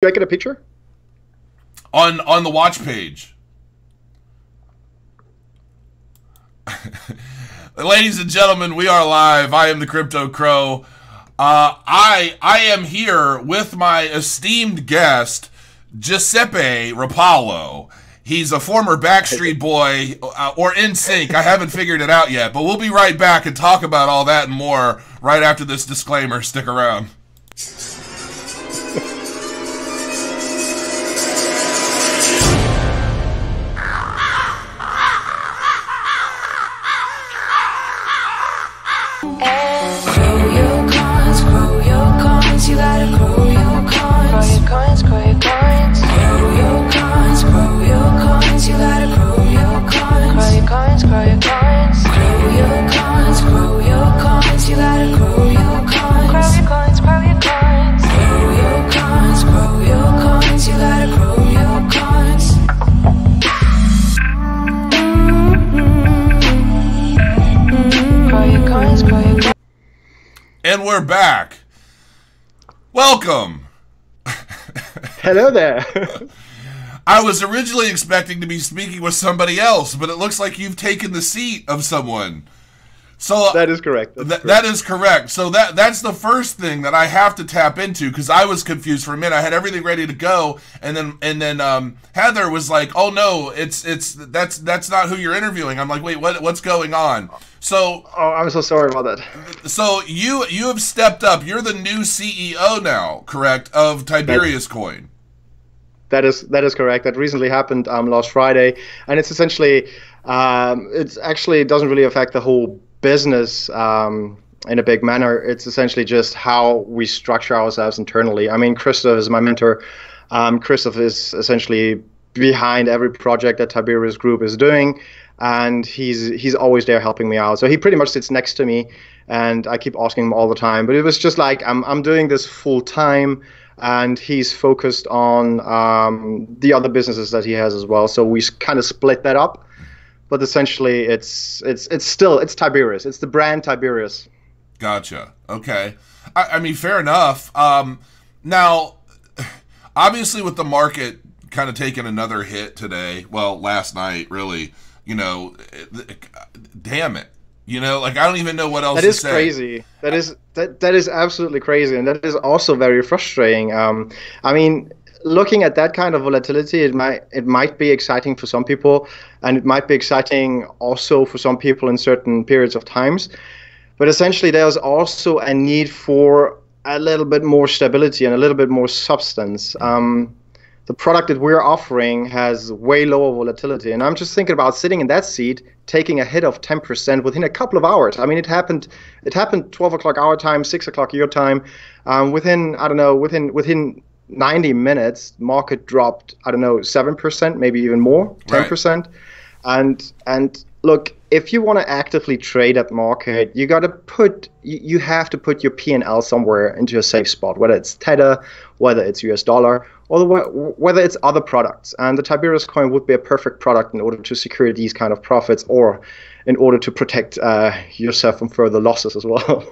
I get a picture? On the watch page. Ladies and gentlemen, we are live. I am the Crypto Crow. I am here with my esteemed guest, Giuseppe Rapallo. He's a former Backstreet Boy or NSYNC. I haven't figured it out yet, but we'll be right back and talk about all that and more right after this disclaimer. Stick around. You gotta grow your coins, grow your coins, grow your coins, grow your coins, you gotta grow your coins, grow your coins, grow your coins, grow your coins, you gotta grow your coins, grow your coins, grow your coins, grow your coins, you gotta grow your coins. Grow your coins, grow your coins. And we're back. Welcome. Hello there. I was originally expecting to be speaking with somebody else, but it looks like you've taken the seat of someone. So that is correct. That is correct. So that's the first thing that I have to tap into, because I was confused for a minute. I had everything ready to go, and then Heather was like, "Oh no, that's not who you're interviewing." I'm like, "Wait, what's going on?" So I'm so sorry about that. So you have stepped up. You're the new CEO now, correct, of Tiberius Coin. That is correct. That recently happened last Friday, and it's essentially it actually doesn't really affect the whole business in a big manner. It's essentially just how we structure ourselves internally. I mean, Christoph is my mentor. Christoph is essentially behind every project that Tiberius Group is doing, and he's always there helping me out. So he pretty much sits next to me, and I keep asking him all the time. But it was just like I'm doing this full time, and he's focused on the other businesses that he has as well. So we kind of split that up. But essentially, it's Tiberius. It's the brand Tiberius. Gotcha. Okay. I mean, fair enough. Now, obviously, with the market kind of taking another hit today, well, last night, really, damn it. Like, I don't even know what else to say. That is crazy. That is absolutely crazy, and that is also very frustrating. I mean, looking at that kind of volatility, it might be exciting for some people, and it might be exciting also for some people in certain periods of times. But essentially, there's also a need for a little bit more stability and a little bit more substance. The product that we're offering has way lower volatility, and I'm just thinking about sitting in that seat, taking a hit of 10% within a couple of hours. I mean, it happened 12 o'clock our time, 6 o'clock your time. Within 90 minutes, market dropped, 7%, maybe even more, 10%. Right. And look, if you want to actively trade that market, you have to put your P&L somewhere into a safe spot, whether it's Tether, whether it's US dollar, or whether it's other products. And the Tiberius coin would be a perfect product in order to secure these kind of profits, or in order to protect yourself from further losses as well.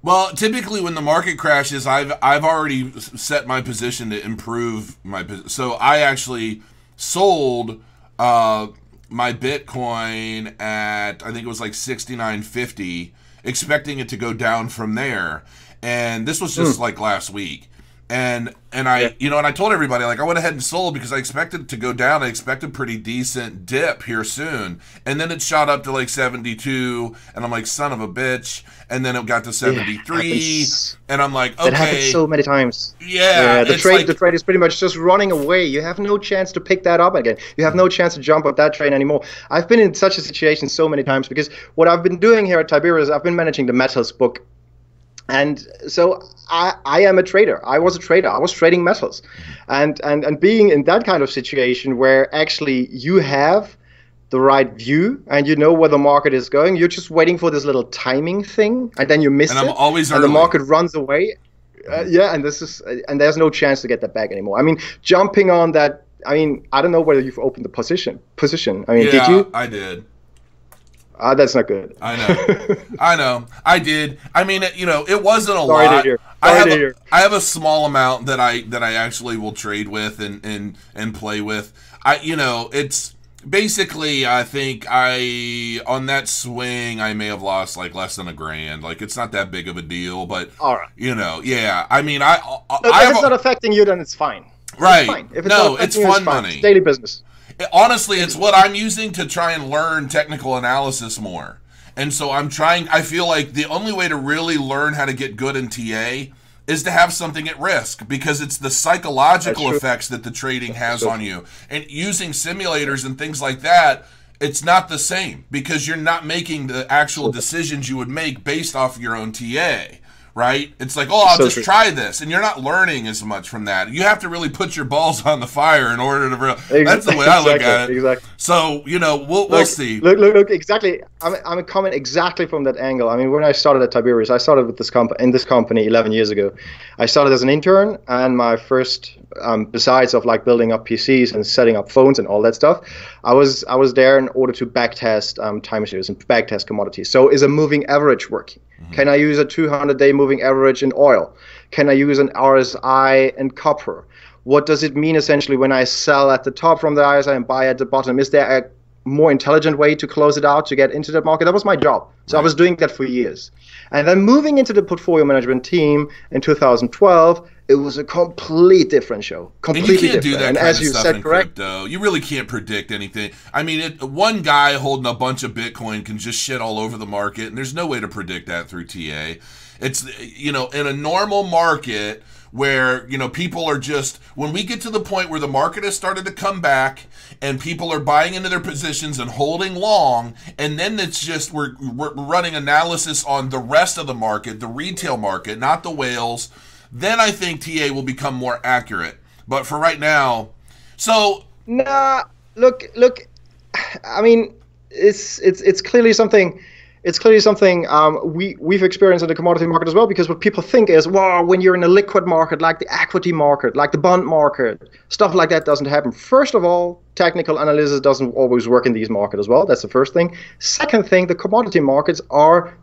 Well, typically when the market crashes, I've already set my position to improve my position. So I actually sold my Bitcoin at, I think it was like 69.50, expecting it to go down from there. And this was just like last week. And I, and I told everybody, like, I went ahead and sold because I expected it to go down. I expected a pretty decent dip here soon. And then it shot up to like 72, and I'm like, son of a bitch. And then it got to 73, and I'm like, okay. That happens so many times. Yeah. The trade is pretty much just running away. You have no chance to pick that up again. You have no chance to jump up that train anymore. I've been in such a situation so many times, because what I've been doing here at Tiberius, I've been managing the metals book. And so I am a trader. I was a trader. I was trading metals. And being in that kind of situation where actually you have the right view and you know where the market is going, you're just waiting for this little timing thing, and then you miss it. And I'm always early. And the market runs away. And there's no chance to get that back anymore. I mean, jumping on that, I mean, I don't know whether you've opened the position. I mean, did you? I did. That's not good. I know. I know. I did. I mean, you know, it wasn't a Sorry lot. to hear. I have a small amount that I actually will trade with and play with. You know, it's basically, I think on that swing I may have lost like less than $1,000. Like, it's not that big of a deal, but All right. you know, yeah. I mean, Look, if it's not affecting you, then it's fine. Right. It's fine. If it's No, not it's affecting you, fun fine. money. It's daily business. Honestly, it's what I'm using to try and learn technical analysis more. And so I feel like the only way to really learn how to get good in TA is to have something at risk, because it's the psychological effects that the trading has on you. And using simulators and things like that, it's not the same, because you're not making the actual decisions you would make based off your own TA. Right? It's like, oh, I'll just try this. And you're not learning as much from that. You have to really put your balls on the fire in order to that's the way I look at it. Exactly. So, you know, we'll see. Look, exactly. I'm coming exactly from that angle. I mean, when I started at Tiberius, I started with this company 11 years ago. I started as an intern, and my first, besides of like building up PCs and setting up phones and all that stuff, I was there in order to backtest time series and backtest commodities. So is a moving average working? Mm-hmm. Can I use a 200-day moving average in oil? Can I use an RSI in copper? What does it mean essentially when I sell at the top from the RSI and buy at the bottom? Is there a more intelligent way to close it out to get into the market? That was my job. So I was doing that for years. And then moving into the portfolio management team in 2012, it was a complete different show. Completely different. And you can't do that kind of stuff in crypto. You really can't predict anything. I mean, one guy holding a bunch of Bitcoin can just shit all over the market, and there's no way to predict that through TA. It's, you know, in a normal market where, you know, people are just, when we get to the point where the market has started to come back and people are buying into their positions and holding long, and then it's just, we're running analysis on the rest of the market, the retail market, not the whales, then I think TA will become more accurate. But for right now, so... Nah, look, I mean, it's clearly something... It's clearly something we've experienced in the commodity market as well, because what people think is, wow, when you're in a liquid market, like the equity market, like the bond market, stuff like that doesn't happen. First of all, technical analysis doesn't always work in these markets as well. That's the first thing. Second thing, the commodity markets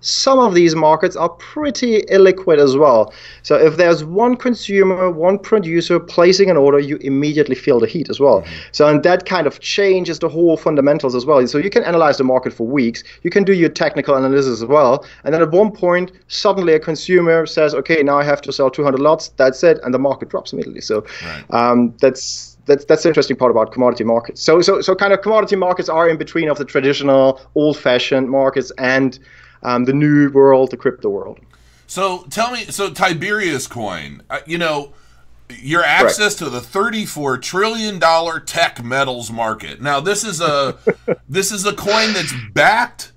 some of these markets are pretty illiquid as well. So if there's one consumer, one producer placing an order, you immediately feel the heat as well. So, and that kind of changes the whole fundamentals as well. So you can analyze the market for weeks. You can do your technical analysis as well. And then at one point, suddenly a consumer says, okay, now I have to sell 200 lots. That's it. And the market drops immediately. So that's the interesting part about commodity markets. So kind of commodity markets are in between of the traditional old-fashioned markets and the new world, the crypto world. So tell me, so Tiberius Coin, you know, your access to the $34 trillion tech metals market. Now, this is a coin that's backed.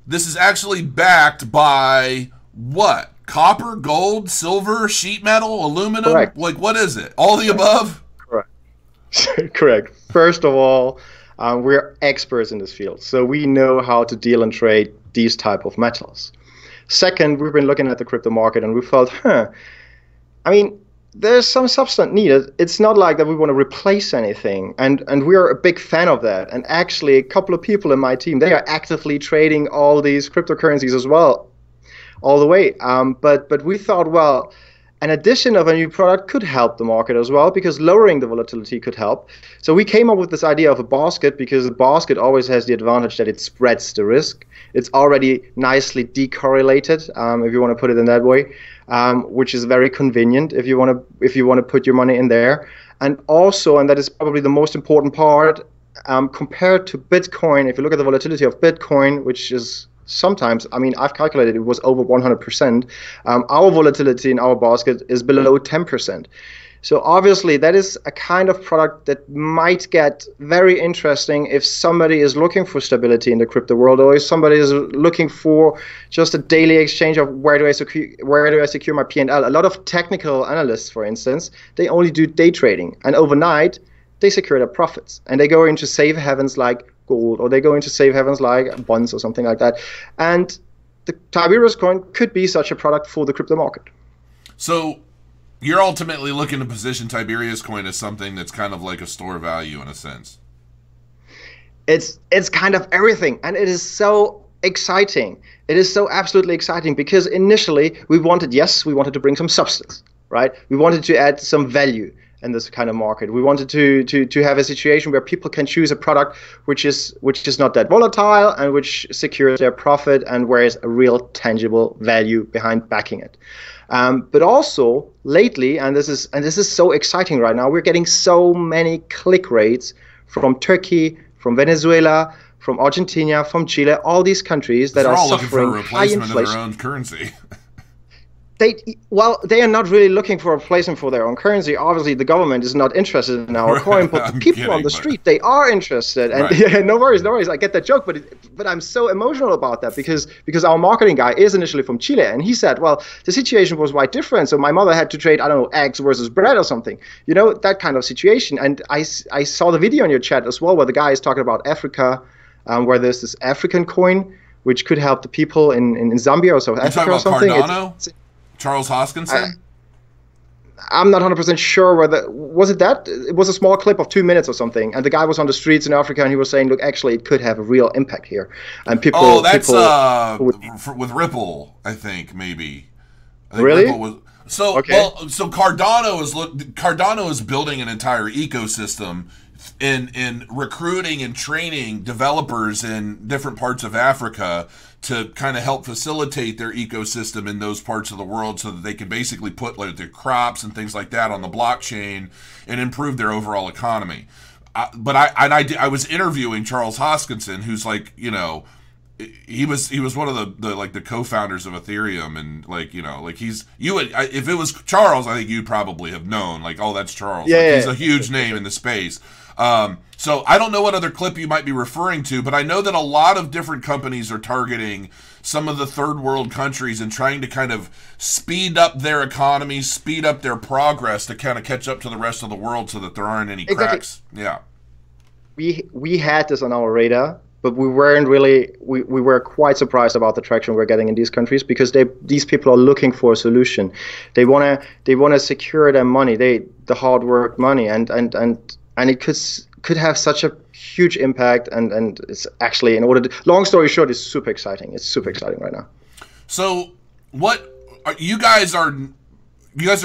This is actually backed by what? Copper, gold, silver, sheet metal, aluminum? Correct. Like, what is it? All the above? Correct. First of all, we're experts in this field, so we know how to deal and trade these type of metals. Second, we've been looking at the crypto market and we felt, I mean, there's some substance needed. It's not like that we want to replace anything, and we're a big fan of that. And actually, a couple of people in my team, they are actively trading all these cryptocurrencies as well, all the way. But we thought, well, an addition of a new product could help the market as well, because lowering the volatility could help. So we came up with this idea of a basket, because a basket always has the advantage that it spreads the risk. It's already nicely decorrelated, if you want to put it in that way, which is very convenient if you want to put your money in there. And also, and that is probably the most important part, compared to Bitcoin, if you look at the volatility of Bitcoin, which is sometimes, I mean, I've calculated it was over 100%. Our volatility in our basket is below 10%. So obviously, that is a kind of product that might get very interesting if somebody is looking for stability in the crypto world, or if somebody is looking for just a daily exchange of where do I secure my P&L. A lot of technical analysts, for instance, they only do day trading, and overnight they secure their profits, and they go into safe havens like gold, or they go into safe havens like bonds or something like that. And the Tiberius Coin could be such a product for the crypto market. So you're ultimately looking to position Tiberius Coin as something that's kind of like a store value in a sense. It's kind of everything, and it is so exciting. It is so absolutely exciting because initially we wanted to bring some substance, right? We wanted to add some value in this kind of market. We wanted to have a situation where people can choose a product which is not that volatile and which secures their profit and where is a real tangible value behind backing it. But also lately, and this is so exciting right now, we're getting so many click rates from Turkey, from Venezuela, from Argentina, from Chile, all these countries that are suffering high inflation. Of their own currency. They are not really looking for a replacement for their own currency. Obviously, the government is not interested in our coin, but the people on the street, they are interested. And yeah, no worries. I get that joke, but I'm so emotional about that because our marketing guy is initially from Chile, and he said, well, the situation was quite different. So my mother had to trade, I don't know, eggs versus bread or something, that kind of situation. And I saw the video in your chat as well, where the guy is talking about Africa, where there's this African coin which could help the people in Zambia or South Africa or something. Cardano? Charles Hoskinson? I'm not 100% sure whether was it that. It was a small clip of 2 minutes or something, and the guy was on the streets in Africa, and he was saying, "Look, actually, it could have a real impact here." And people. Oh, that's with Ripple, I think maybe. Really? Ripple was, so okay. So Cardano is building an entire ecosystem in recruiting and training developers in different parts of Africa to kind of help facilitate their ecosystem in those parts of the world so that they can basically put like their crops and things like that on the blockchain and improve their overall economy. But I was interviewing Charles Hoskinson, who's like, he was one of the co-founders of Ethereum, and if it was Charles, I think you'd probably have known, like, oh, that's Charles. Yeah, he's a huge name in the space. So I don't know what other clip you might be referring to, but I know that a lot of different companies are targeting some of the third world countries and trying to kind of speed up their economies, speed up their progress to kind of catch up to the rest of the world so that there aren't any cracks. Exactly. Yeah. We had this on our radar, but we weren't really, we were quite surprised about the traction we're getting in these countries because these people are looking for a solution. They wanna secure their money, the hard work money, and it could have such a huge impact, and it's actually, long story short, it's super exciting. It's super exciting right now. So you guys are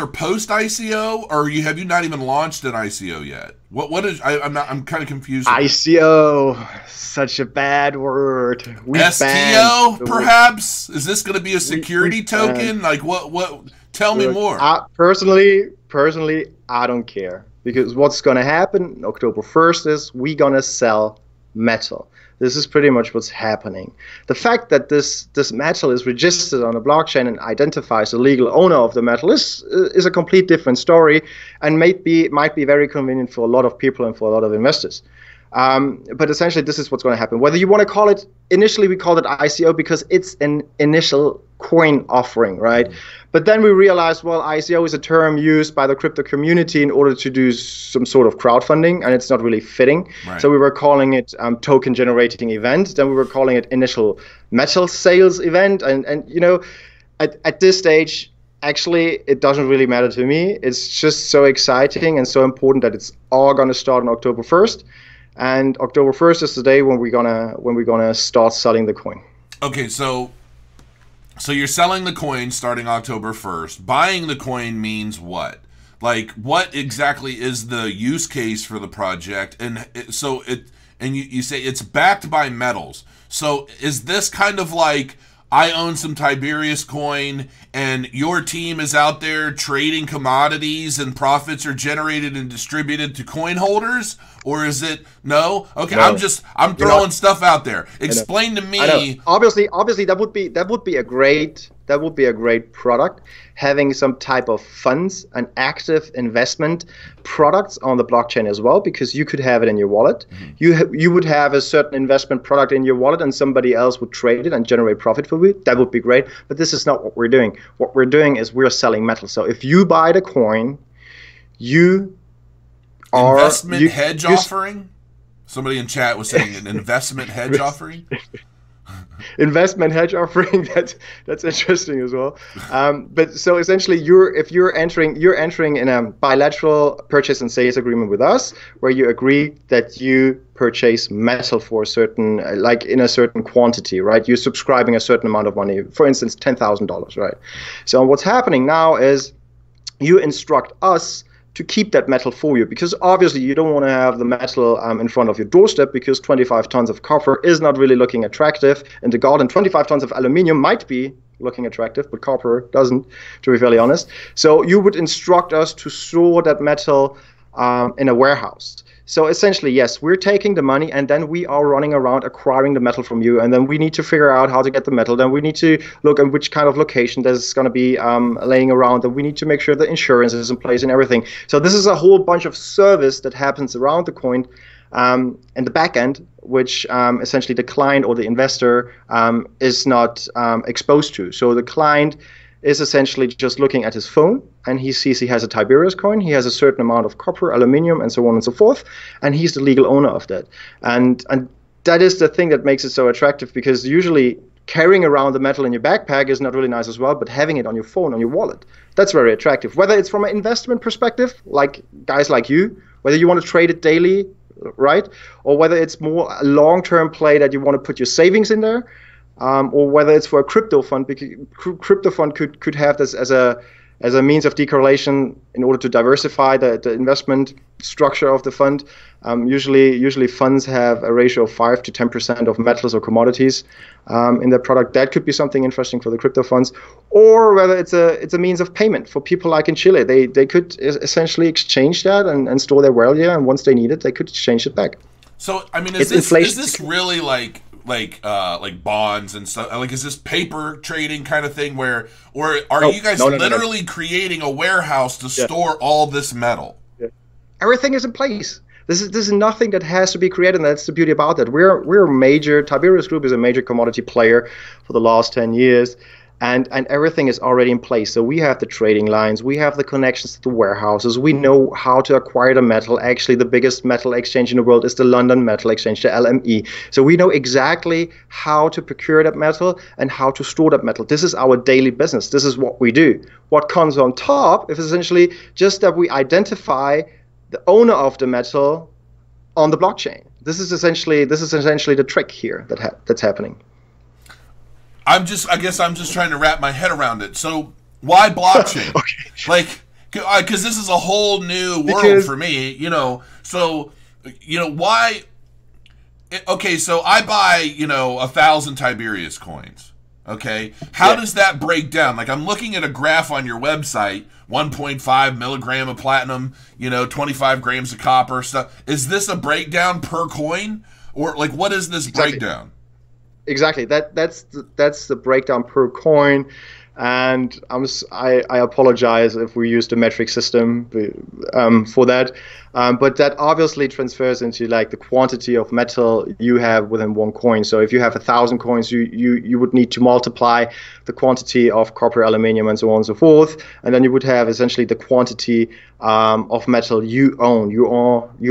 post ICO, or have you not even launched an ICO yet? What is, I'm kind of confused. ICO, such a bad word. STO, perhaps? Is this going to be a security token? Like what? Tell me more. Personally, I don't care. Because what's going to happen October 1st is we're going to sell metal. This is pretty much what's happening. The fact that this metal is registered on a blockchain and identifies the legal owner of the metal is a complete different story, and might be very convenient for a lot of people and for a lot of investors. But essentially, this is what's going to happen. Whether you want to call it, initially we called it ICO because it's an initial coin offering, right? But then we realized, well, ICO is a term used by the crypto community in order to do some sort of crowdfunding, and it's not really fitting. Right. So we were calling it token generating event. Then we were calling it initial metal sales event. And at this stage, actually, it doesn't really matter to me. It's just so exciting and so important that it's all going to start on October 1st. And October 1st is the day when we're gonna start selling the coin. Okay, so you're selling the coin starting October 1st. Buying the coin means what? Like, what exactly is the use case for the project? And you say it's backed by metals. So is this kind of like, I own some Tiberius coin and your team is out there trading commodities and profits are generated and distributed to coin holders? Or is it no? Okay, no. I'm throwing stuff out there. Explain to me. Obviously that would be a great product, having some type of funds and active investment products on the blockchain as well, because you could have it in your wallet. Mm-hmm. You would have a certain investment product in your wallet and somebody else would trade it and generate profit for you. That would be great, but this is not what we're doing. What we're doing is we're selling metal. So if you buy the coin, investment hedge offering? Somebody in chat was saying an investment hedge offering? investment hedge offering. That's interesting as well. But so essentially, if you're entering in a bilateral purchase and sales agreement with us, where you agree that you purchase metal for a certain, like in a certain quantity, right? You're subscribing a certain amount of money, for instance, $10,000, right? So what's happening now is you instruct us to keep that metal for you, because obviously you don't want to have the metal in front of your doorstep, because 25 tons of copper is not really looking attractive in the garden. 25 tons of aluminium might be looking attractive, but copper doesn't, to be fairly honest. So you would instruct us to store that metal in a warehouse. So essentially, yes, we're taking the money and then we are running around acquiring the metal from you, and then we need to figure out how to get the metal. Then we need to look at which kind of location there's going to be laying around, and we need to make sure the insurance is in place and everything. So this is a whole bunch of service that happens around the coin in the back end, which essentially the client or the investor is not exposed to. So the client is essentially just looking at his phone, and he sees he has a Tiberius coin, he has a certain amount of copper, aluminium, and so on and so forth, and he's the legal owner of that. And that is the thing that makes it so attractive, because usually carrying around the metal in your backpack is not really nice as well, but having it on your phone, on your wallet, that's very attractive. Whether it's from an investment perspective, like guys like you, whether you want to trade it daily, right, or whether it's more a long-term play that you want to put your savings in there, or whether it's for a crypto fund, because crypto fund could have this as a means of decorrelation in order to diversify the investment structure of the fund. Usually funds have a ratio of 5 to 10% of metals or commodities in their product. That could be something interesting for the crypto funds, or whether it's a means of payment for people like in Chile. They could essentially exchange that and store their value, and once they need it, they could exchange it back. So I mean, is this really like bonds and stuff? Like, is this paper trading kind of thing or are you guys literally creating a warehouse to store all this metal? Yeah. Everything is in place. This is nothing that has to be created, and that's the beauty about that. We're a major, Tiberius Group is a major commodity player for the last 10 years. And everything is already in place. So we have the trading lines, we have the connections to the warehouses, we know how to acquire the metal. Actually, the biggest metal exchange in the world is the London Metal Exchange, the LME. So we know exactly how to procure that metal and how to store that metal. This is our daily business. This is what we do. What comes on top is essentially just that we identify the owner of the metal on the blockchain. This is essentially the trick here that's happening. I guess I'm just trying to wrap my head around it. So why blockchain? Okay. Like, because this is a whole new world for me, you know. So, you know, why? Okay, so I buy, 1,000 Tiberius coins. Okay, how does that break down? Like, I'm looking at a graph on your website: 1.5 milligram of platinum, 25 grams of copper. Stuff. Is this a breakdown per coin, or like what is this breakdown? Exactly. That's the breakdown per coin, and I apologize if we use the metric system for that, but that obviously transfers into like the quantity of metal you have within one coin. So if you have 1,000 coins, you would need to multiply the quantity of copper, aluminium, and so on and so forth, and then you would have essentially the quantity of metal you own. You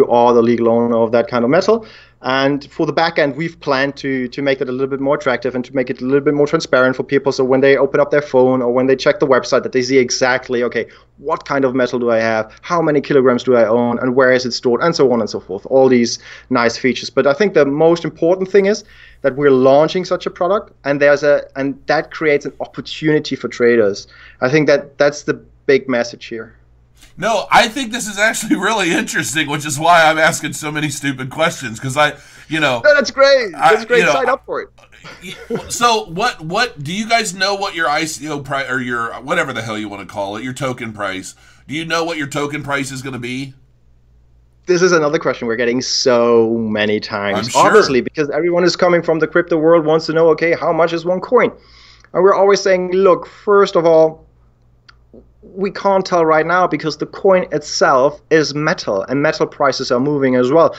are the legal owner of that kind of metal. And for the back end, we've planned to make it a little bit more attractive and to make it a little bit more transparent for people. So when they open up their phone or when they check the website, that they see exactly, okay, what kind of metal do I have? How many kilograms do I own? And where is it stored? And so on and so forth. All these nice features. But I think the most important thing is that we're launching such a product, and that creates an opportunity for traders. I think that's the big message here. No, I think this is actually really interesting, which is why I'm asking so many stupid questions, because No, that's great. That's great. Sign up for it. So what do you guys know what your ICO price, or your whatever the hell you want to call it, your token price? Do you know what your token price is going to be? This is another question we're getting so many times. I'm sure. Obviously, because everyone is coming from the crypto world, wants to know, okay, how much is one coin? And we're always saying, look, first of all, we can't tell right now because the coin itself is metal, and metal prices are moving as well.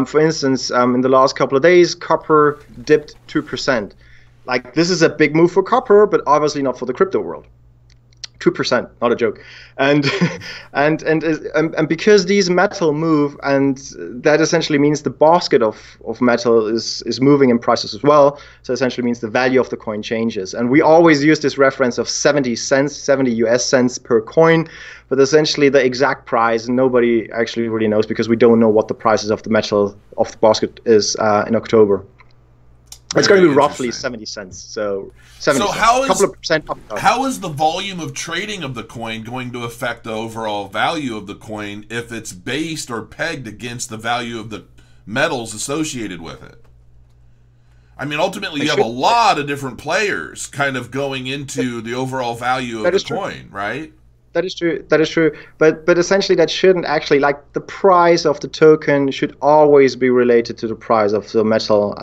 For instance, in the last couple of days, copper dipped 2%. Like, this is a big move for copper, but obviously not for the crypto world. 2%, not a joke. And and because these metal move, and that essentially means the basket of metal is moving in prices as well. So essentially means the value of the coin changes. And we always use this reference of 70 cents, 70 US cents per coin, but essentially the exact price nobody actually really knows, because we don't know what the prices of the metal of the basket is in October. It's going to be roughly 70 cents. So 70 cents, a couple of percent up. How is the volume of trading of the coin going to affect the overall value of the coin if it's based or pegged against the value of the metals associated with it? I mean, ultimately, you have a lot of different players kind of going into the overall value of the coin, right? That is true. That is true. But essentially, that shouldn't actually, like, the price of the token should always be related to the price of the metal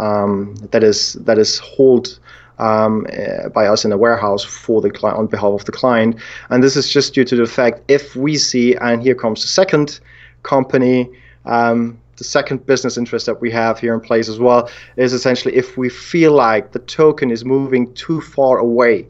that is held by us in a warehouse for the client, on behalf of the client. And this is just due to the fact, if we see, and here comes the second company, the second business interest that we have here in place as well, is essentially if we feel like the token is moving too far away,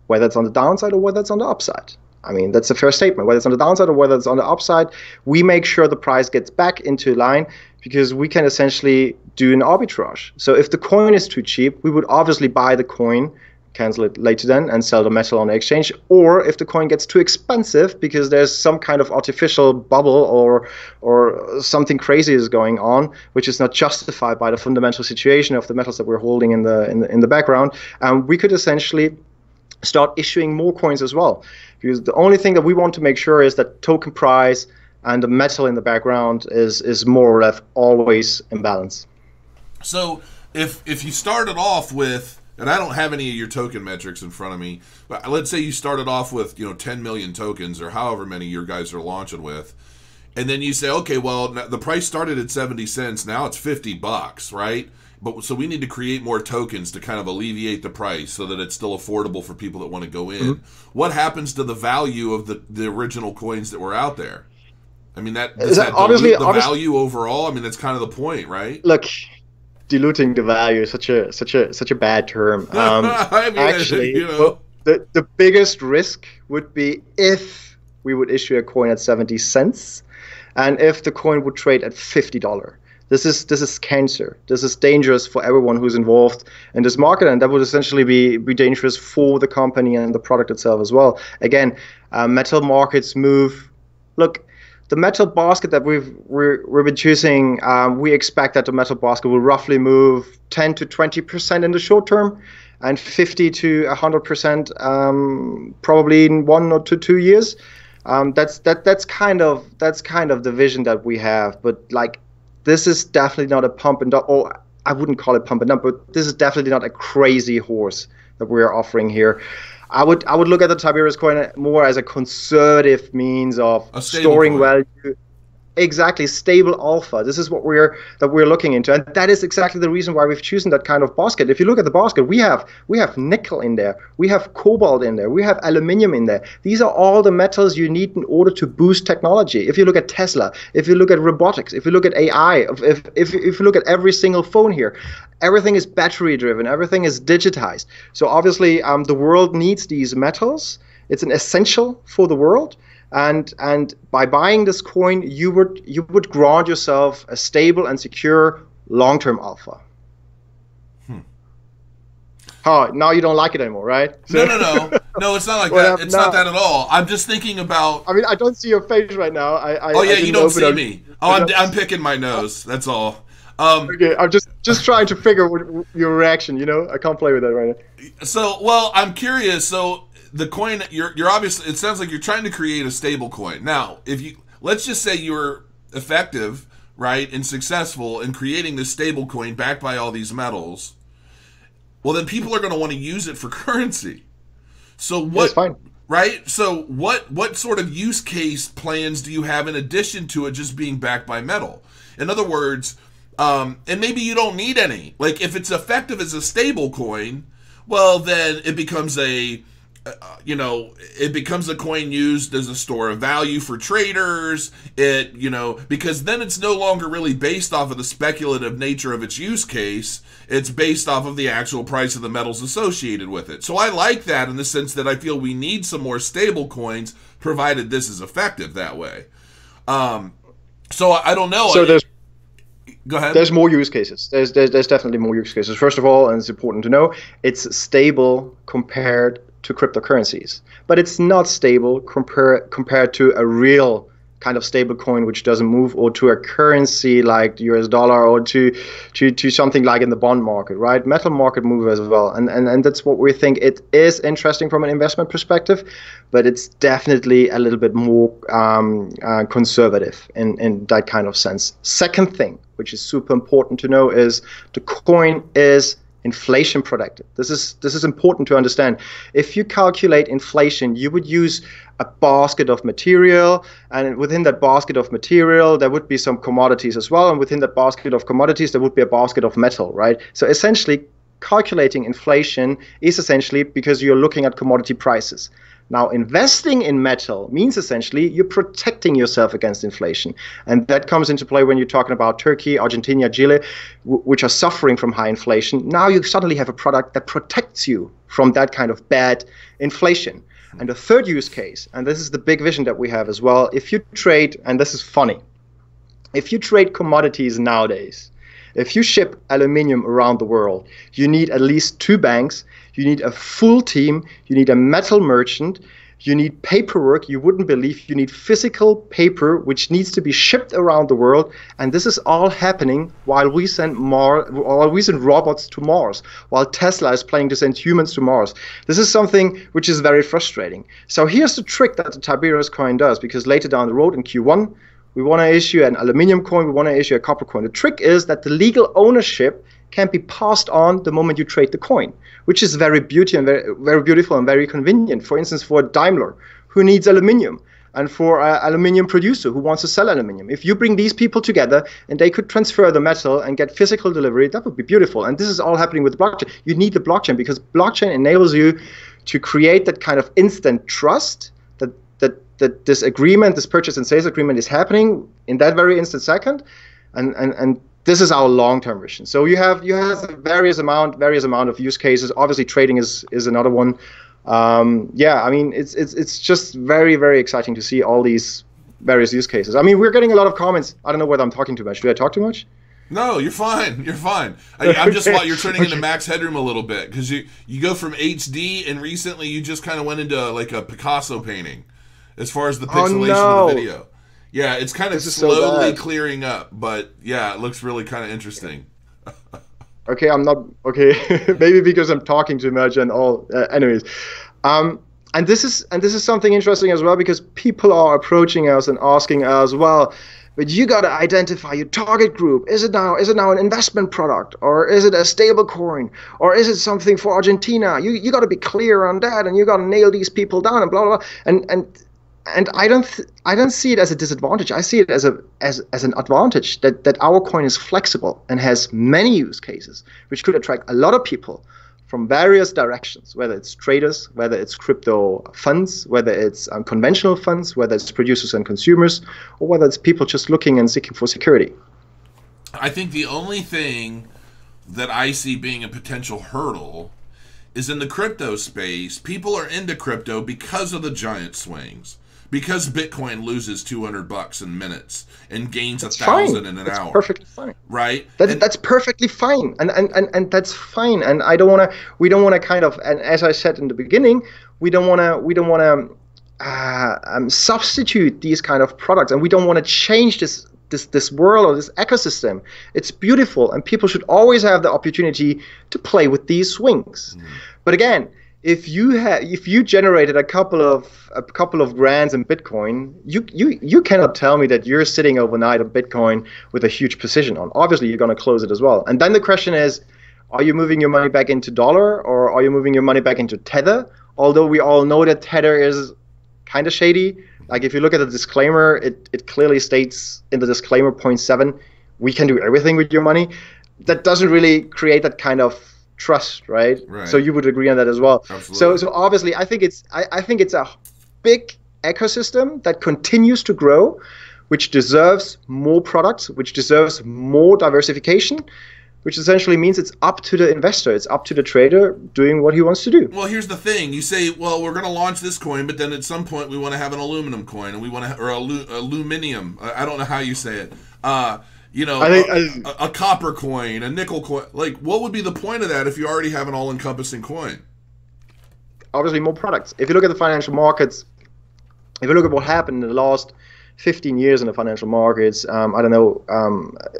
whether it's on the downside or whether it's on the upside. I mean, that's a fair statement. Whether it's on the downside or whether it's on the upside, we make sure the price gets back into line, because we can essentially do an arbitrage. So if the coin is too cheap, we would obviously buy the coin, cancel it later then, and sell the metal on the exchange. Or if the coin gets too expensive because there's some kind of artificial bubble or something crazy is going on, which is not justified by the fundamental situation of the metals that we're holding in the background, we could essentially start issuing more coins as well. Because the only thing that we want to make sure is that token price and the metal in the background is more or less always in balance. So if you started off with, and I don't have any of your token metrics in front of me, but let's say you started off with 10 million tokens or however many your guys are launching with, and then you say, okay, well, the price started at 70 cents, now it's $50, right? But so we need to create more tokens to kind of alleviate the price so that it's still affordable for people that want to go in. Mm-hmm. What happens to the value of the original coins that were out there? I mean, does that dilute the value overall? I mean, that's kind of the point, right? Look, diluting the value is such a bad term. I mean, actually, the biggest risk would be if we would issue a coin at 70 cents, and if the coin would trade at $50. This is cancer. This is dangerous for everyone who's involved in this market, and that would essentially be dangerous for the company and the product itself as well. Again, metal markets move. Look, the metal basket that we've been choosing, we expect that the metal basket will roughly move 10 to 20% in the short term, and 50 to 100% probably in 1 or 2 years. That's kind of the vision that we have. But like, this is definitely not a pump and dump, or I wouldn't call it pump and dump, but this is definitely not a crazy horse that we are offering here. I would look at the Tiberius coin more as a conservative means of storing value. Exactly, stable alpha. This is what we're looking into, and that is exactly the reason why we've chosen that kind of basket. If you look at the basket, we have nickel in there, we have cobalt in there, we have aluminium in there. These are all the metals you need in order to boost technology. If you look at Tesla, if you look at robotics, if you look at AI, if you look at every single phone here, everything is battery driven, everything is digitized. So obviously, the world needs these metals. It's an essential for the world. And by buying this coin, you would grant yourself a stable and secure long-term alpha. Oh, now you don't like it anymore, right? No, it's not like that. It's not that at all. I'm just thinking about. I mean, I don't see your face right now. You don't see me. Oh, I'm picking my nose. That's all. Okay, I'm just trying to figure your reaction. I can't play with that right now. So, well, I'm curious. So. The coin, you're obviously, it sounds like you're trying to create a stable coin. Now, let's just say you're effective, right, and successful in creating this stable coin backed by all these metals. Well, then people are going to want to use it for currency. So what? That's fine. Right? So what sort of use case plans do you have in addition to it just being backed by metal? In other words, and maybe you don't need any. Like, if it's effective as a stable coin, well, then it becomes a it becomes a coin used as a store of value for traders. Because then it's no longer really based off of the speculative nature of its use case. It's based off of the actual price of the metals associated with it. So I like that in the sense that I feel we need some more stable coins, provided this is effective that way. So I don't know. So Go ahead. There's more use cases. There's definitely more use cases. First of all, and it's important to know, it's stable compared to cryptocurrencies, but it's not stable compared to a real kind of stable coin which doesn't move, or to a currency like the US dollar, or to something like in the bond market, right? Metal market move as well, and that's what we think. It is interesting from an investment perspective, but it's definitely a little bit more conservative in that kind of sense. Second thing, which is super important to know, is the coin is inflation protected. This is important to understand. If you calculate inflation, you would use a basket of material, and within that basket of material there would be some commodities as well, and within that basket of commodities there would be a basket of metal, right? So essentially calculating inflation is essentially because you're looking at commodity prices. Now, investing in metal means essentially you're protecting yourself against inflation. And that comes into play when you're talking about Turkey, Argentina, Chile, which are suffering from high inflation. Now you suddenly have a product that protects you from that kind of bad inflation. And the third use case, and this is the big vision that we have as well, if you trade, and this is funny, if you trade commodities nowadays, if you ship aluminium around the world, you need at least 2 banks, you need a full team, you need a metal merchant, you need paperwork you wouldn't believe, you need physical paper which needs to be shipped around the world, and this is all happening while we send robots to Mars, while Tesla is planning to send humans to Mars. This is something which is very frustrating. So here's the trick that the Tiberius coin does, because later down the road in Q1, we want to issue an aluminum coin, we want to issue a copper coin. The trick is that the legal ownership can be passed on the moment you trade the coin, which is very beautiful and very convenient. For instance, for Daimler, who needs aluminum, and for an aluminum producer who wants to sell aluminum. If you bring these people together and they could transfer the metal and get physical delivery, that would be beautiful. And this is all happening with the blockchain. You need the blockchain because blockchain enables you to create that kind of instant trust that this agreement, this purchase and sales agreement, is happening in that very instant second, and this is our long-term vision. So you have various amount of use cases. Obviously, trading is another one. I mean, it's just very, very exciting to see all these various use cases. I mean, we're getting a lot of comments. I don't know whether I'm talking too much. Do I talk too much? No, you're fine. You're fine. I'm just you're turning into max headroom a little bit, because you go from HD, and recently you just kind of went into like a Picasso painting as far as the pixelation of the video. Yeah, it's kind of slowly clearing up, but yeah, it looks really kind of interesting. Okay, I'm not okay. Maybe because I'm talking too much and all. Anyways, and this is something interesting as well, because people are approaching us and asking us, well, but you got to identify your target group. Is it now an investment product, or is it a stable coin, or is it something for Argentina? You got to be clear on that, and you got to nail these people down and blah blah blah. And I don't see it as a disadvantage. I see it as an advantage that our coin is flexible and has many use cases, which could attract a lot of people from various directions, whether it's traders, whether it's crypto funds, whether it's conventional funds, whether it's producers and consumers, or whether it's people just looking and seeking for security. I think the only thing that I see being a potential hurdle is in the crypto space. People are into crypto because of the giant swings. Because Bitcoin loses $200 in minutes and gains 1,000 in an hour. That's perfectly fine. Right? That's perfectly fine. And that's fine. And we don't want to kind of, and as I said in the beginning, we don't want to substitute these kind of products, and we don't want to change this world or this ecosystem. It's beautiful, and people should always have the opportunity to play with these swings. But again, if you generated a couple of grands in Bitcoin, you cannot tell me that you're sitting overnight on Bitcoin with a huge position on. Obviously, you're going to close it as well. And then the question is, are you moving your money back into dollar, or are you moving your money back into Tether? Although we all know that Tether is kind of shady. Like if you look at the disclaimer, it clearly states in the disclaimer 0.7, we can do everything with your money. That doesn't really create that kind of trust, right? Right. So you would agree on that as well. Absolutely. So obviously, I think it's a big ecosystem that continues to grow, which deserves more products, which deserves more diversification, which essentially means it's up to the investor, it's up to the trader doing what he wants to do. Well, here's the thing. You say, well, we're going to launch this coin, but then at some point we want to have an aluminum coin, and we want to, or aluminium. I don't know how you say it. You know, a copper coin, a nickel coin. Like, what would be the point of that if you already have an all-encompassing coin? Obviously, more products. If you look at the financial markets, if you look at what happened in the last 15 years in the financial markets, I don't know,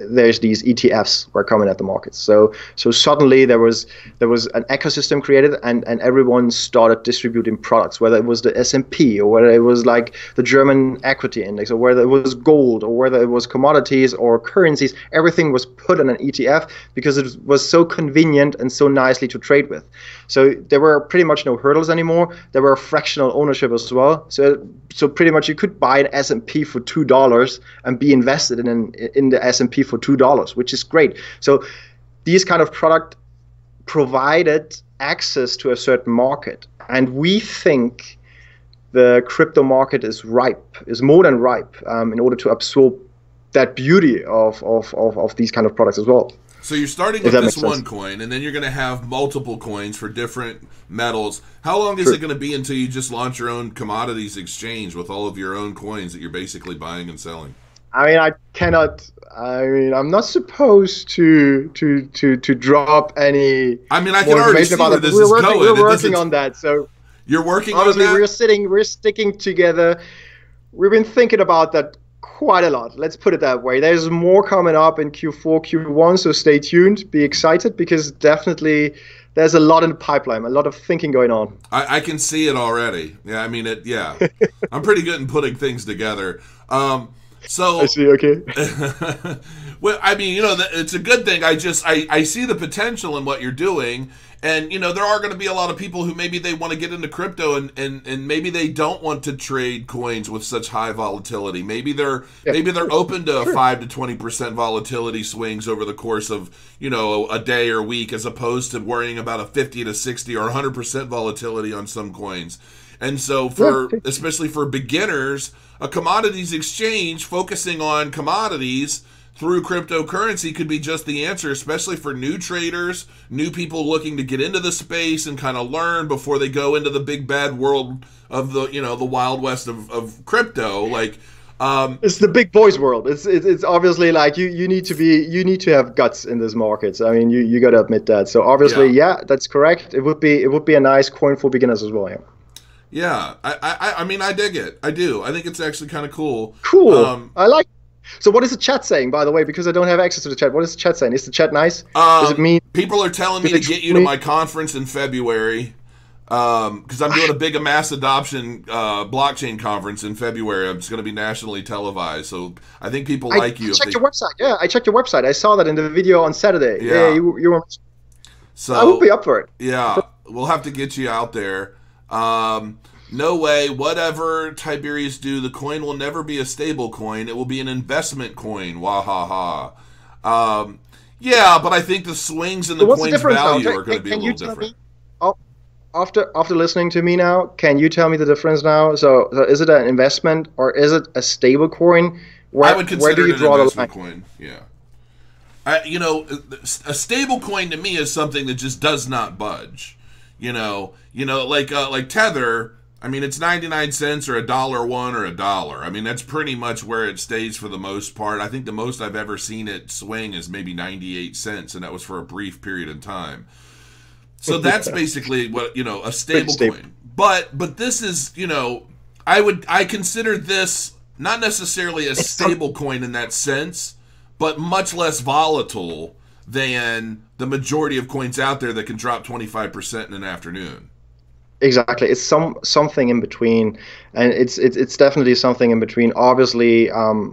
there's these ETFs were coming at the markets. So suddenly there was an ecosystem created, and everyone started distributing products, whether it was the S&P or whether it was like the German equity index or whether it was gold or whether it was commodities or currencies. Everything was put in an ETF because it was so convenient and so nicely to trade with. So there were pretty much no hurdles anymore. There were fractional ownership as well. So pretty much you could buy an S&P for $2 and be invested in the S&P for $2, which is great. So these kind of product provided access to a certain market, and we think the crypto market is ripe, is more than ripe, in order to absorb that beauty of these kind of products as well. So you're starting with this one coin, and then you're going to have multiple coins for different metals. How long is it going to be until you just launch your own commodities exchange with all of your own coins that you're basically buying and selling? I mean, I'm not supposed to drop any. I mean, I can already see where this is going. We're working on that. So you're working on that? Obviously, we're sticking together. We've been thinking about that quite a lot. Let's put it that way. There's more coming up in Q4, Q1, so stay tuned. Be excited, because definitely there's a lot in the pipeline, a lot of thinking going on. I can see it already. Yeah, I mean, I'm pretty good in putting things together. So I see. Okay. Well, I mean, you know, it's a good thing. I see the potential in what you're doing. And, you know, there are going to be a lot of people who maybe they want to get into crypto and maybe they don't want to trade coins with such high volatility. Maybe they're open to 5 to 20% volatility swings over the course of, you know, a day or week, as opposed to worrying about a 50 to 60 or 100% volatility on some coins. And so especially for beginners, a commodities exchange focusing on commodities through cryptocurrency could be just the answer, especially for new traders, new people looking to get into the space and kind of learn before they go into the big bad world of the, you know, the wild west of crypto. Like, it's the big boys world. It's obviously like you need to have guts in this market. I mean, you got to admit that. So obviously, yeah, that's correct. It would be a nice coin for beginners as well. Yeah. Yeah, I mean, I dig it. I do. I think it's actually kind of cool. Cool. I like. So what is the chat saying, by the way? Because I don't have access to the chat. What is the chat saying? Is the chat nice? Does it mean people are telling me to get you to my conference in February? Because I'm doing a big mass adoption blockchain conference in February. It's going to be nationally televised. So I think people like you. I checked your website. Yeah, I checked your website. I saw that in the video on Saturday. Yeah, you were. So I will be up for it. Yeah, we'll have to get you out there. No way, whatever Tiberius do, the coin will never be a stable coin. It will be an investment coin. Wahaha. Yeah, but I think the swings in the coin's value are going to be a little different. After listening to me now, can you tell me the difference now? So is it an investment or is it a stable coin? I would consider it an investment coin. Yeah. You know, a stable coin to me is something that just does not budge. You know, like Tether. I mean, it's 99 cents or $1.01 or $1. I mean, that's pretty much where it stays for the most part. I think the most I've ever seen it swing is maybe 98 cents, and that was for a brief period of time. So that's basically what, you know, a stable coin. But this is, you know, I consider this not necessarily a stable coin in that sense, but much less volatile than the majority of coins out there that can drop 25% in an afternoon. Exactly, it's something in between, and it's definitely something in between. Obviously,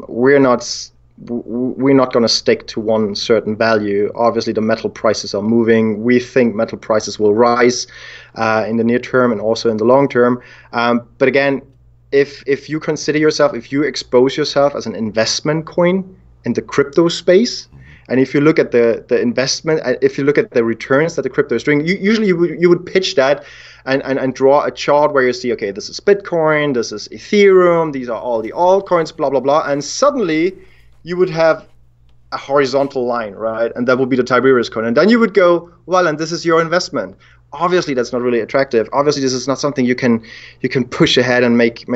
we're not going to stick to one certain value. Obviously, the metal prices are moving. We think metal prices will rise in the near term and also in the long term. But again, if you consider yourself, if you expose yourself as an investment coin in the crypto space, And if you look at the investment, if you look at the returns that the crypto is doing, usually you would pitch that and draw a chart where you see, okay, this is Bitcoin, this is Ethereum, these are all the altcoins, blah, blah, blah. And suddenly you would have a horizontal line, right? And that would be the Tiberius coin. And then you would go, well, and this is your investment. Obviously, that's not really attractive. Obviously, this is not something you can push ahead and make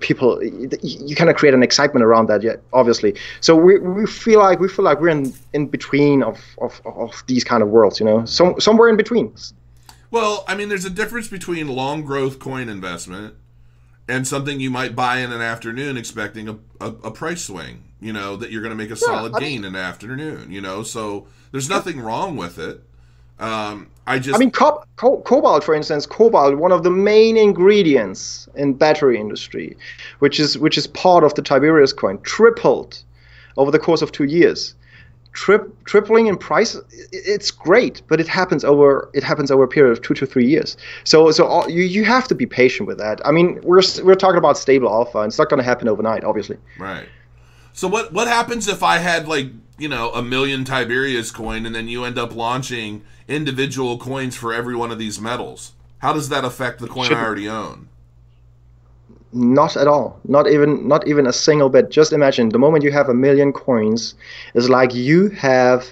people. You kind of create an excitement around that, yeah. Obviously, so we feel like we're in between of these kind of worlds, you know, somewhere in between. Well, I mean, there's a difference between long growth coin investment and something you might buy in an afternoon expecting a price swing, you know, that you're going to make a solid gain in the afternoon, you know. So there's nothing wrong with it. Cobalt, for instance, one of the main ingredients in battery industry, which is part of the Tiberius coin, tripled over the course of 2 years. Tripling in price, it's great, but it happens over a period of 2 to 3 years. So you have to be patient with that. I mean, we're talking about stable alpha, and it's not going to happen overnight, obviously. Right. So what happens if I had, like, you know, 1 million Tiberius coin, and then you end up launching individual coins for every one of these metals? How does that affect the coin I already own? Not at all. Not even a single bit. Just imagine the moment you have 1 million coins, is like you have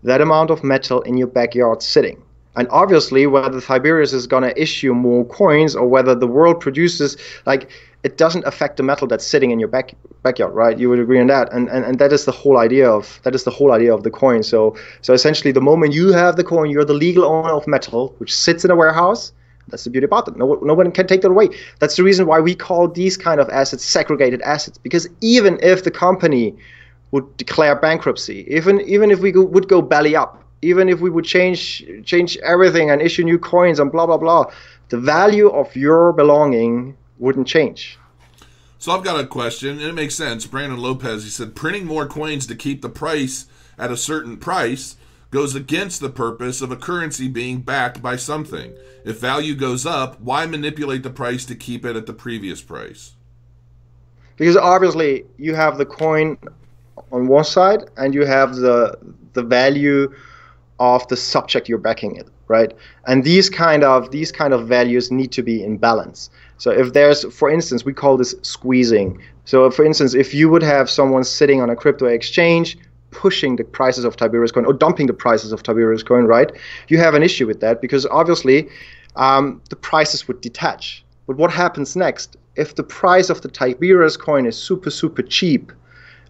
that amount of metal in your backyard sitting. And obviously, whether Tiberius is going to issue more coins or whether the world produces, like, it doesn't affect the metal that's sitting in your backyard, right? You would agree on that, and that is the whole idea of the coin. So essentially, the moment you have the coin, you're the legal owner of metal, which sits in a warehouse. That's the beauty about them. No one can take that away. That's the reason why we call these kind of assets segregated assets, because even if the company would declare bankruptcy, even if we would go belly up, even if we would change everything and issue new coins and blah, blah, blah, the value of your belonging wouldn't change. So I've got a question, and it makes sense. Brandon Lopez, he said, printing more coins to keep the price at a certain price goes against the purpose of a currency being backed by something. If value goes up, why manipulate the price to keep it at the previous price? Because obviously you have the coin on one side and you have the value of the subject you're backing it, right? And these kind of values need to be in balance. So if there's, for instance, we call this squeezing. So for instance, if you would have someone sitting on a crypto exchange pushing the prices of Tiberius coin or dumping the prices of Tiberius coin, right? You have an issue with that because obviously the prices would detach. But what happens next? If the price of the Tiberius coin is super, super cheap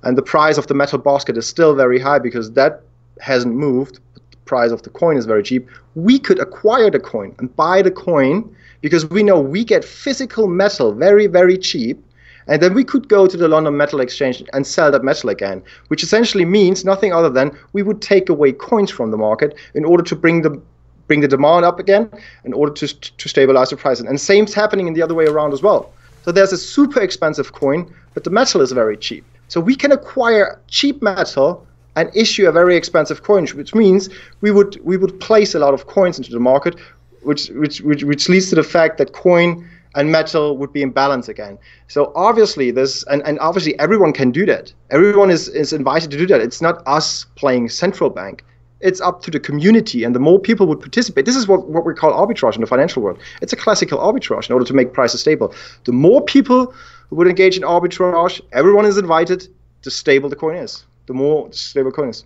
and the price of the metal basket is still very high because that hasn't moved, but the price of the coin is very cheap, we could acquire the coin and buy the coin because we know we get physical metal very, very cheap. And then we could go to the London Metal Exchange and sell that metal again, which essentially means nothing other than we would take away coins from the market in order to bring the demand up again, in order to stabilize the price. And same's happening in the other way around as well. So there's a super expensive coin, but the metal is very cheap. So we can acquire cheap metal and issue a very expensive coin, which means we would place a lot of coins into the market, which leads to the fact that coin and metal would be in balance again. So obviously and obviously everyone can do that. Everyone is invited to do that. It's not us playing central bank. It's up to the community, and the more people would participate. This is what we call arbitrage in the financial world. It's a classical arbitrage in order to make prices stable. The more people who would engage in arbitrage, everyone is invited, the stable the coin is. The more stable coin is.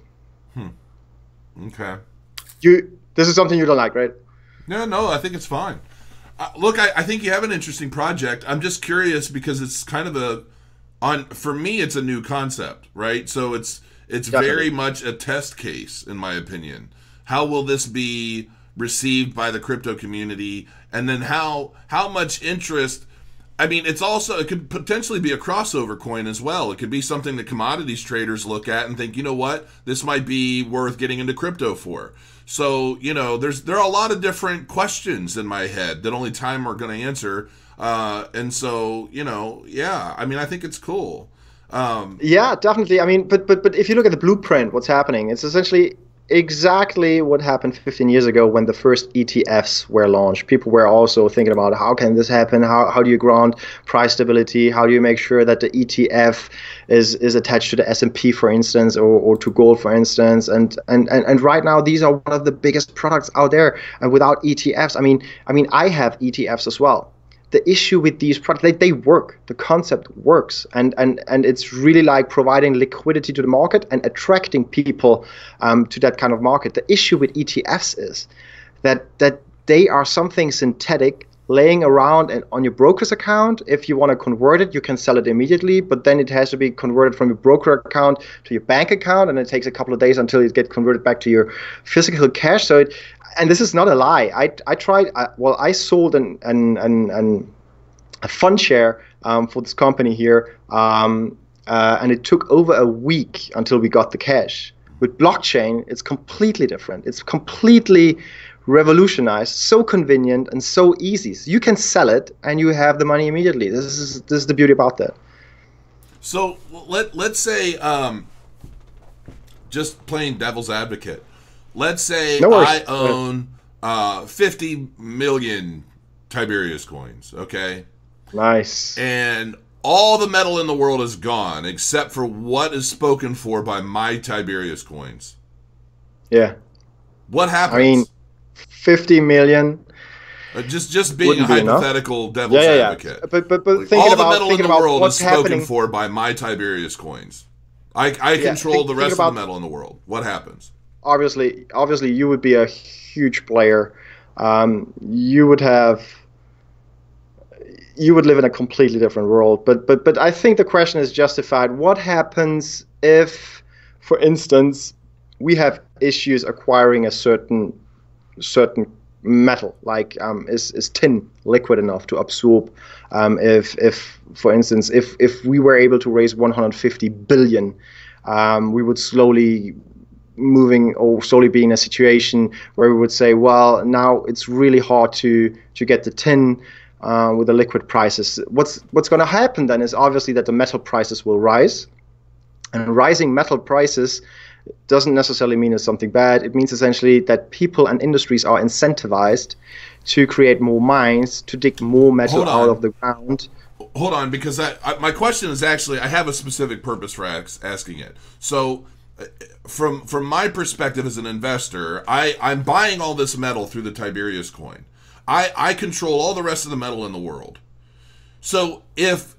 Okay. This is something you don't like, right? No, I think it's fine. Look, I think you have an interesting project. I'm just curious because it's kind of for me, it's a new concept, right? So it's very much a test case, in my opinion. How will this be received by the crypto community? And then how much interest? I mean, it could potentially be a crossover coin as well. It could be something that commodities traders look at and think, you know what, this might be worth getting into crypto for. So, you know, there are a lot of different questions in my head that only time are going to answer. And so, you know, yeah, I mean, I think it's cool. Yeah, definitely. I mean, but if you look at the blueprint, what's happening, it's essentially exactly what happened 15 years ago when the first ETFs were launched. People were also thinking about how can this happen? How do you grant price stability? How do you make sure that the ETF is attached to the S&P, for instance, or to gold, for instance? And right now, these are one of the biggest products out there. And without ETFs, I mean, I have ETFs as well. The issue with these products, they work. The concept works, and it's really like providing liquidity to the market and attracting people to that kind of market. The issue with ETFs is that they are something synthetic laying around and on your broker's account. If you want to convert it, you can sell it immediately, but then it has to be converted from your broker account to your bank account, and it takes a couple of days until it gets converted back to your physical cash. So and this is not a lie. I tried. I sold a fund share for this company here, and it took over a week until we got the cash. With blockchain, it's completely different. It's completely revolutionized, so convenient and so easy. So you can sell it and you have the money immediately. This is the beauty about that. So let's say, just playing devil's advocate. Let's say I own 50 million Tiberius coins, okay? Nice. And all the metal in the world is gone except for what is spoken for by my Tiberius coins. Yeah. What happens? I mean, 50 million. Just being a hypothetical devil's advocate. But like, all the metal in the world is spoken for by my Tiberius coins. I control the rest of the metal in the world. What happens? Obviously, you would be a huge player. You would live in a completely different world. But I think the question is justified. What happens if, for instance, we have issues acquiring a certain metal, like is tin liquid enough to absorb? If for instance, if we were able to raise 150 billion, we would slowly be in a situation where we would say, well, now it's really hard to get the tin with the liquid prices. What's going to happen then is obviously that the metal prices will rise, and rising metal prices doesn't necessarily mean it's something bad. It means essentially that people and industries are incentivized to create more mines, to dig more metal out of the ground. Hold on, because my question is actually, I have a specific purpose for asking it. So from my perspective as an investor, I'm buying all this metal through the Tiberius coin. I control all the rest of the metal in the world. So if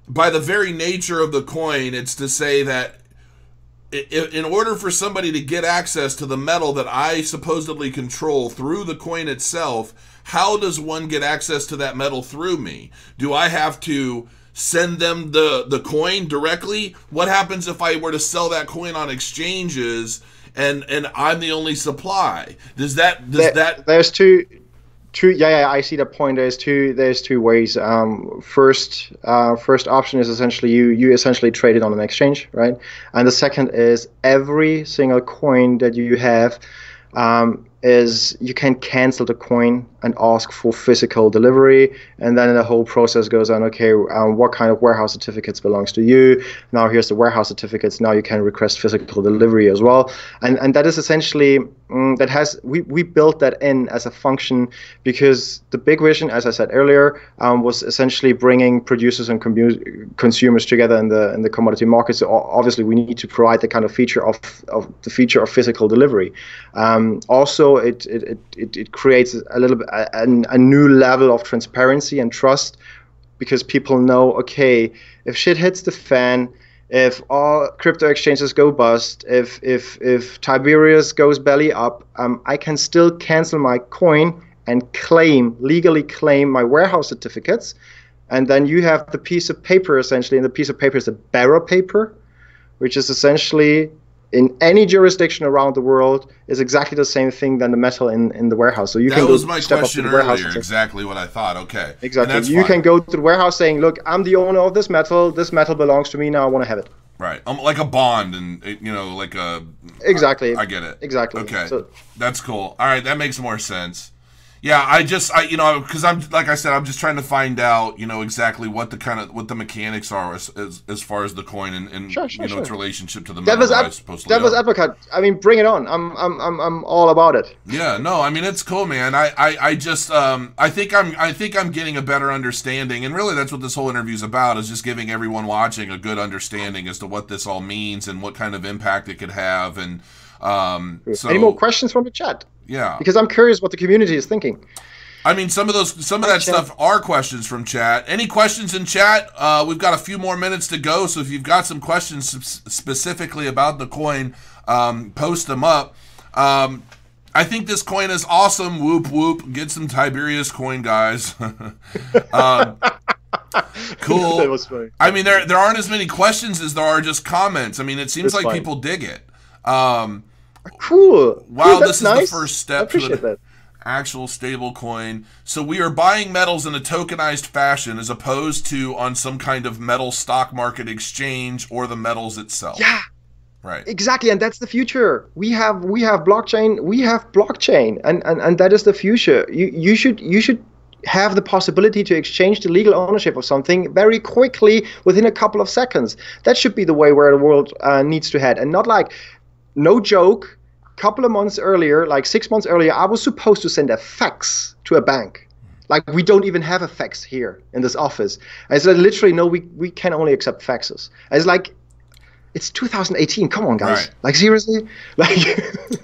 by the very nature of the coin, it's to say that in order for somebody to get access to the metal that I supposedly control through the coin itself, how does one get access to that metal through me? Do I have to send them the coin directly? What happens if I were to sell that coin on exchanges and I'm the only supply? There's two. Yeah, I see the point. There's two ways. First option is essentially you essentially trade it on an exchange, right? And the second is every single coin that you have is you can cancel the coin and ask for physical delivery, and then the whole process goes on. Okay, what kind of warehouse certificates belongs to you? Now here's the warehouse certificates. Now you can request physical delivery as well, and that is essentially we built that in as a function because the big vision, as I said earlier, was essentially bringing producers and consumers together in the commodity market. So obviously we need to provide the kind of feature of physical delivery. Also, it creates a little bit a new level of transparency and trust, because people know, okay, if shit hits the fan, if all crypto exchanges go bust, if Tiberius goes belly up, I can still cancel my coin and legally claim my warehouse certificates, and then you have the piece of paper essentially, and the piece of paper is a bearer paper, which is essentially in any jurisdiction around the world is exactly the same thing than the metal in the warehouse. So you can go step up to the warehouse. That was my question earlier. Exactly what I thought. Okay. Exactly. You can go to the warehouse saying, "Look, I'm the owner of this metal. This metal belongs to me. Now I want to have it." Right. Like a bond, and like a. Exactly. I get it. Exactly. Okay. So, that's cool. All right, that makes more sense. Yeah, because I'm like I said, I'm just trying to find out, exactly what the mechanics are as far as the coin and Sure. its relationship to the metal that I supposedly Devil's own. advocate. I mean, bring it on. I'm all about it. Yeah, no, I mean it's cool, man. I just I think I'm getting a better understanding, and really that's what this whole interview is about, is just giving everyone watching a good understanding as to what this all means and what kind of impact it could have. And so, any more questions from the chat? Yeah, because I'm curious what the community is thinking. I mean, some of that stuff are questions from chat. Any questions in chat? We've got a few more minutes to go, so if you've got some questions specifically about the coin, post them up. I think this coin is awesome. Whoop whoop! Get some Tiberius Coin, guys. Cool. That was funny. I mean, there aren't as many questions as there are just comments. I mean, it seems like people dig it. Cool. Wow, Dude, this is nice. the first step to the actual stable coin. So we are buying metals in a tokenized fashion as opposed to on some kind of metal stock market exchange or the metals itself. Yeah. Right. Exactly, and that's the future. We have blockchain. And that is the future. You should have the possibility to exchange the legal ownership of something very quickly within a couple of seconds. That should be the way where the world needs to head, and not like, no joke, couple of months earlier, like 6 months earlier, I was supposed to send a fax to a bank. Like, we don't even have a fax here in this office. I said, literally, no, we can only accept faxes. I was like, it's 2018. Come on, guys. Right. Like, seriously? Like,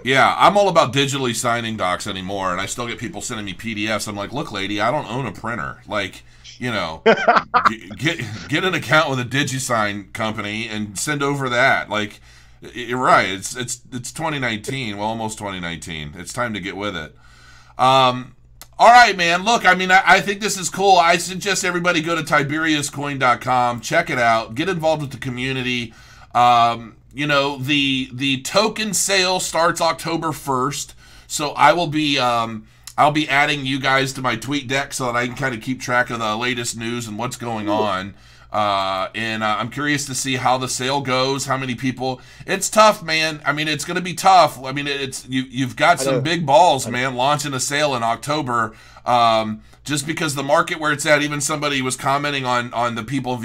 yeah, I'm all about digitally signing docs anymore, and I still get people sending me PDFs. I'm like, look, lady, I don't own a printer. Like, get an account with a DigiSign company and send over that. Like, you're right. It's 2019. Well, almost 2019. It's time to get with it. All right, man. Look, I mean, I think this is cool. I suggest everybody go to TiberiusCoin.com, check it out, get involved with the community. The token sale starts October 1st, so I'll be adding you guys to my tweet deck so that I can kind of keep track of the latest news and what's going on. And I'm curious to see how the sale goes, how many people. It's tough, man. I mean, it's going to be tough. I mean, you've got some big balls, man, launching a sale in October. Just because the market where it's at, even somebody was commenting on the people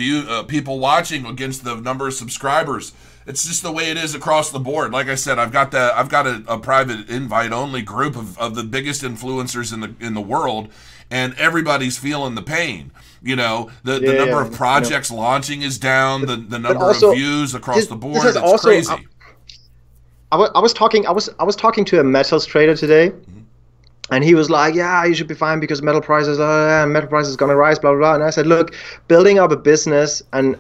watching against the number of subscribers. It's just the way it is across the board. Like I said, I've got a private invite only group of the biggest influencers in the world, and everybody's feeling the pain. The number of projects launching is down. The number of views across the board. It's also crazy. I was talking to a metals trader today. Mm-hmm. And he was like, yeah, you should be fine because metal prices are going to rise, blah, blah, blah. And I said, look, building up a business and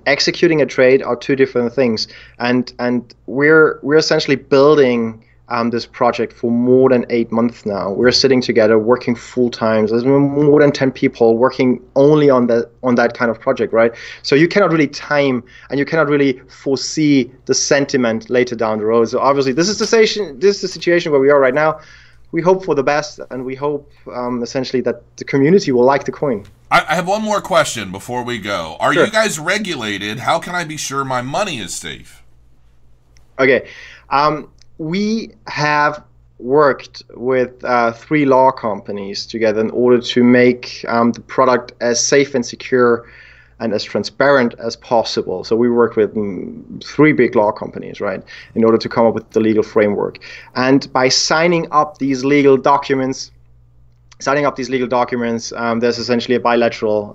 executing a trade are two different things. And we're essentially building this project for more than 8 months now. We're sitting together, working full time. There's more than 10 people working only on that kind of project, right? So you cannot really time and you cannot really foresee the sentiment later down the road. So obviously, this is the situation where we are right now. We hope for the best, and we hope essentially that the community will like the coin. I have one more question before we go. Are you guys regulated? How can I be sure my money is safe? Okay. We have worked with 3 law companies together in order to make the product as safe and secure and as transparent as possible. So we work with 3 big law companies, right, in order to come up with the legal framework. And by signing up these legal documents, there's essentially a bilateral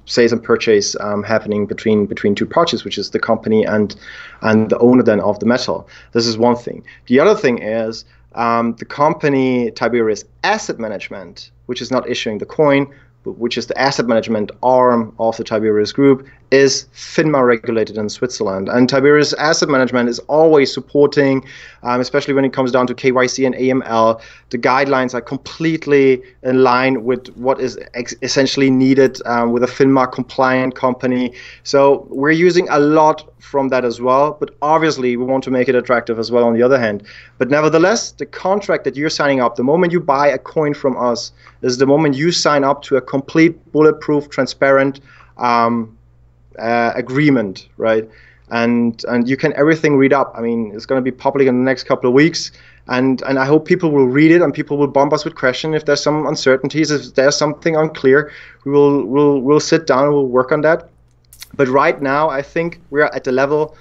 sales and purchase happening between 2 parties, which is the company and the owner then of the metal. This is one thing. The other thing is the company Tiberius Asset Management, which is not issuing the coin, which is the asset management arm of the Tiberius Group, is FINMA regulated in Switzerland. And Tiberius Asset Management is always supporting, especially when it comes down to KYC and AML. The guidelines are completely in line with what is essentially needed with a FINMA compliant company. So we're using a lot from that as well, but obviously we want to make it attractive as well on the other hand. But nevertheless, the contract that you're signing up, the moment you buy a coin from us, is the moment you sign up to a complete bulletproof, transparent agreement, right? and you can everything read up. I mean, it's going to be public in the next couple of weeks, and I hope people will read it and people will bomb us with questions if there's some uncertainties, if there's something unclear. We'll sit down and we'll work on that. But right now, I think we're at the level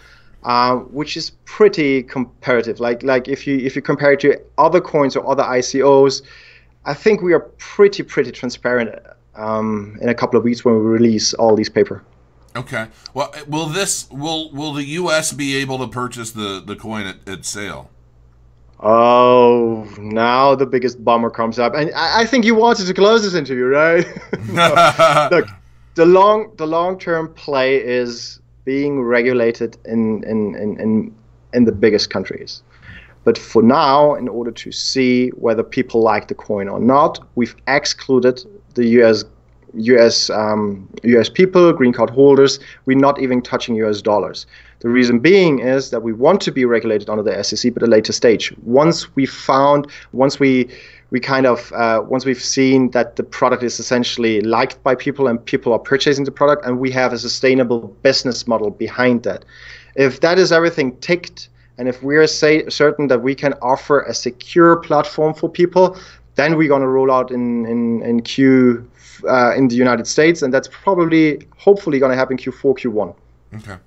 which is pretty comparative. Like if you compare it to other coins or other ICOs, I think we are pretty transparent in a couple of weeks when we release all these paper. Okay. Well, will the U.S. be able to purchase the coin at sale? Oh, now the biggest bummer comes up, and I think you wanted to close this interview, right? No. Look, the long-term play is being regulated in the biggest countries. But for now, in order to see whether people like the coin or not, we've excluded the US people, green card holders. We're not even touching US dollars. The reason being is that we want to be regulated under the SEC, but at a later stage. Once we've seen that the product is essentially liked by people and people are purchasing the product, and we have a sustainable business model behind that. If that is everything ticked, and if we're certain that we can offer a secure platform for people, then we're going to roll out in the United States, and that's hopefully going to happen Q4, Q1. Okay.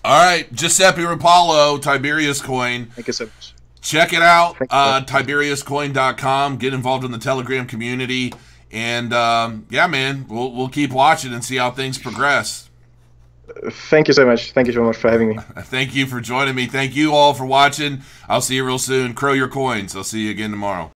All right, Giuseppe Rapallo, Tiberius Coin. Thank you so much. Check it out, TiberiusCoin.com. Get involved in the Telegram community, and yeah, man, we'll keep watching and see how things progress. Thank you so much. Thank you so much for having me. Thank you for joining me. Thank you all for watching. I'll see you real soon. Crow your coins. I'll see you again tomorrow.